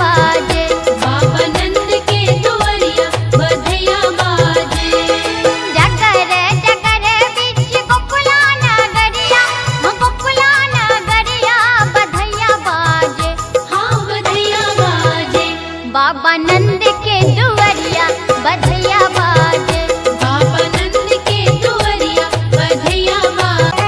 बाजे, बाबा नंद के दुआरिया बधैया बाजे। जगर जगर बिच गोकुला नगरिया, गोकुला नगरिया बधैया बाजे, हाँ बधैया बाजे। बाबा नंद के दुआरिया बधैया बाजे, बाबा नंद के दुआरिया बधैया बाजे।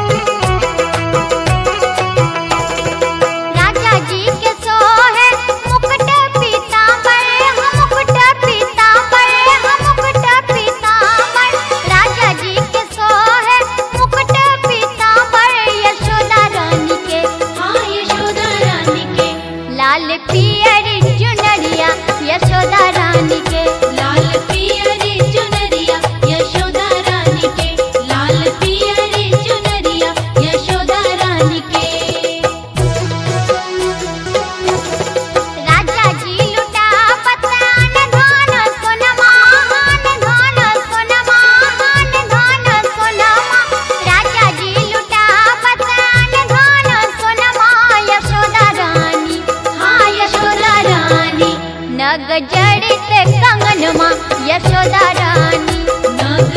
राजा जी के सोहे मुकुट पीतांबर, मुकुट पीतांबर, मुकुट पीतांबर। राजा जी के सोहे मुकुट पीतांबर, यशोदा रानी के, हाँ यशोदा रानी के, लाल पियर चुनरिया यशोदा रानी के, लाल पियरे चुनरिया यशोदा रानी के, लाल पियरे चुनरिया यशोदा रानी के। राजा जी लुटा पतान धान सोनमा, धान सोनमा, धान सोनमा। राजा जी लुटा पतान धान सोनमा, यशोदा रानी, हाँ यशोदा रानी, नग जड़ित कंगनमा यशोदा रानी, नाग